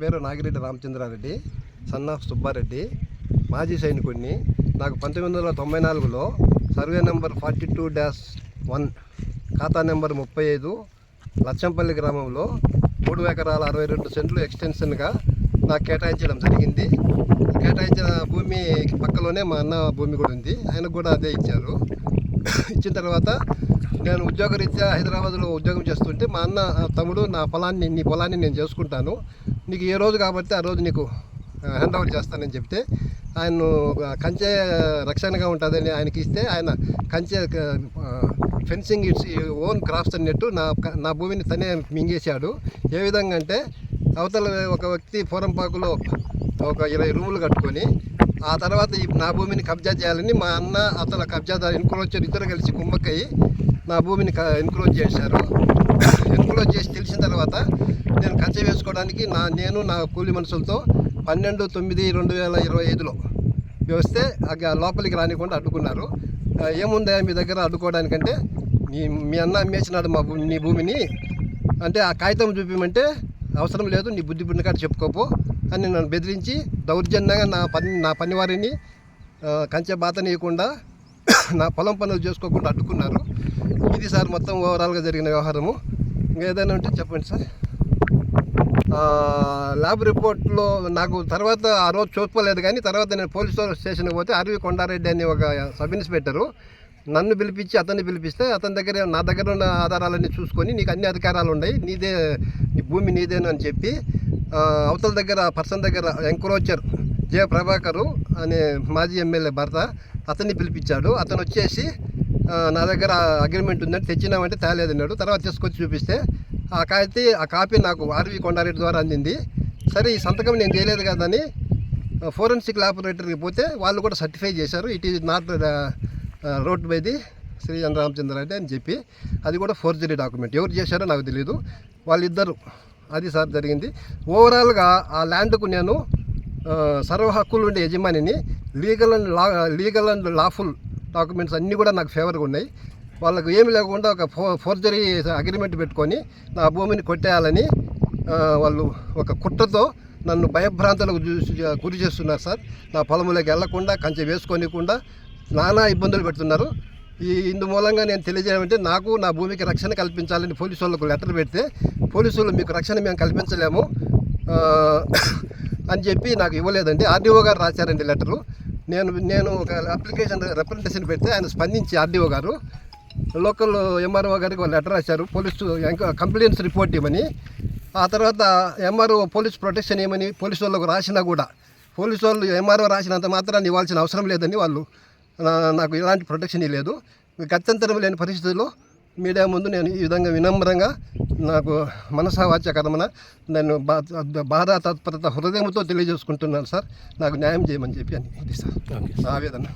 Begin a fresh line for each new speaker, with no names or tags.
పేరు Nagireddy Ramachandra Reddy, son of Subbareddy, మాజీ సైనికుడిని. నాకు 1994లో సర్వే నెంబర్ 42-1 ఖాతా నెంబర్ 35 లచ్చంపల్లి గ్రామంలో 3 ఎకరాల 62 సెంట్లు ఎక్స్టెన్షన్గా నాకు కేటాయించడం జరిగింది. కేటాయించిన భూమి పక్కలోనే మా అన్న భూమి కూడా ఉంది, ఆయనకు కూడా అదే ఇచ్చారు. ఇచ్చిన తర్వాత నేను ఉద్యోగరీత్యా హైదరాబాద్లో ఉద్యోగం చేస్తుంటే మా అన్న తమ్ముడు నీ పొలాన్ని నేను చేసుకుంటాను, నీకు ఏ రోజు కాబట్టి ఆ రోజు నీకు హ్యాండ్ ఓవర్ చేస్తానని చెప్తే ఆయన కంచె రక్షణగా ఉంటుందని ఆయనకి ఇస్తే ఆయన కంచె ఫెన్సింగ్ ఇట్స్ ఓన్ క్రాఫ్ట్స్ అన్నట్టు నా భూమిని తనే మింగేశాడు. ఏ విధంగా అంటే అవతల ఒక వ్యక్తి పోరంపాకులో ఒక 20 రూములు కట్టుకొని ఆ తర్వాత నా భూమిని కబ్జా చేయాలని మా అన్న అతను కబ్జాదారు ఎన్క్రోచర్ ఇద్దరు కలిసి కుమ్మక్కయ్యి నా భూమిని ఎన్క్రోచ్ చేశారు. ఎన్క్రోచ్ చేసి తెలిసిన తర్వాత నేను కంచె వేసుకోవడానికి నేను నా కూలి మనుషులతో 12/9/2025లో వస్తే లోపలికి రానికుండా అడ్డుకున్నారు. ఏముందా మీ దగ్గర అడ్డుకోవడానికంటే మీ అన్న అమ్మేసినాడు నీ భూమిని అంటే ఆ కాగితం చూపించమంటే అవసరం లేదు, నీ బుద్ధి పుణ్యకాడ చెప్పుకోపో అని నన్ను బెదిరించి దౌర్జన్యంగా నా పనివారిని కంచె బాతనీయకుండా నా పొలం పనులు చేసుకోకుండా అడ్డుకున్నారు. ఇది సార్ మొత్తం ఓవరాల్గా జరిగిన వ్యవహారము. ఇంకేదైనా ఉంటే చెప్పండి సార్. ల్యాబ్ రిపోర్ట్లో నాకు తర్వాత ఆ రోజు చూసుకోలేదు, కానీ తర్వాత నేను పోలీస్ స్టేషన్కి పోతే ఆర్వి కొండారెడ్డి అని ఒక సబ్ ఇన్స్పెక్టరు నన్ను పిలిపించి అతన్ని పిలిపిస్తే అతని దగ్గర నా దగ్గర ఉన్న ఆధారాలన్నీ చూసుకొని నీకు అన్ని అధికారాలు ఉన్నాయి, నీ భూమి నీదేను అని చెప్పి అవతల దగ్గర పర్సన్ దగ్గర ఎంక్రోచర్ జే ప్రభాకరు అనే మాజీ ఎమ్మెల్యే భర్త అతన్ని పిలిపించాడు. అతను వచ్చేసి నా దగ్గర అగ్రిమెంట్ ఉందని తెచ్చినామంటే తేలేదన్నాడు. తర్వాత తీసుకొచ్చి చూపిస్తే ఆ కాపీ నాకు ఆర్వి కొండారెడ్డి ద్వారా అందింది. సరే ఈ సంతకం నేను చేయలేదు కదని ఫోరెన్సిక్ ల్యాబొరేటరీకి పోతే వాళ్ళు కూడా సర్టిఫై చేశారు, it is not wrote by the Shri Ramachandra Reddy అని చెప్పి. అది కూడా ఫోర్జరీ డాక్యుమెంట్. ఎవరు చేశారో నాకు తెలియదు, వాళ్ళిద్దరు. అది సార్ జరిగింది. ఓవరాల్గా ఆ ల్యాండ్కు నేను సర్వ హక్కులు ఉండే యజమానిని. లీగల్ అండ్ లాఫుల్ డాక్యుమెంట్స్ అన్నీ కూడా నాకు ఫేవర్గా ఉన్నాయి. వాళ్ళకు ఏమి లేకుండా ఒక ఫోర్జరీ అగ్రిమెంట్ పెట్టుకొని నా భూమిని కొట్టేయాలని వాళ్ళు ఒక కుట్రతో నన్ను భయభ్రాంతులకు గురి చేస్తున్నారు సార్. నా పొలంలోకి వెళ్లకుండా కంచె వేసుకోనికుండా నానా ఇబ్బందులు పెడుతున్నారు. ఇందు మూలంగా నేను తెలియజేయమంటే నాకు నా భూమికి రక్షణ కల్పించాలని పోలీసు వాళ్ళకు లెటర్ పెడితే పోలీసు వాళ్ళు మీకు రక్షణ మేము కల్పించలేము అని చెప్పి నాకు ఇవ్వలేదండి. ఆర్డీఓ గారు రాశారండి లెటరు. నేను ఒక అప్లికేషన్ రిప్రజెంటేషన్ పెడితే ఆయన స్పందించి ఆర్డీఓ గారు లోకల్ ఎంఆర్ఓ గారికి వాళ్ళు లెటర్ రాశారు, పోలీసు కంప్లైంట్స్ రిపోర్ట్ ఇవ్వమని. ఆ తర్వాత ఎంఆర్ఓ పోలీస్ ప్రొటెక్షన్ ఇవ్వమని పోలీసు వాళ్ళకు రాసినా కూడా పోలీసు వాళ్ళు ఎంఆర్ఓ రాసినంత మాత్రాన్ని ఇవ్వాల్సిన అవసరం లేదని వాళ్ళు నాకు ఎలాంటి ప్రొటెక్షన్ లేదు. గత్యంతరం లేని పరిస్థితుల్లో మీడియా ముందు నేను ఈ విధంగా వినమ్రంగా నాకు మనసా వాచ కర్మన నేను బాధ తత్పరత హృదయంతో తెలియజేసుకుంటున్నాను సార్. నాకు న్యాయం చేయమని చెప్పి అని ఇది సార్ ఆవేదన.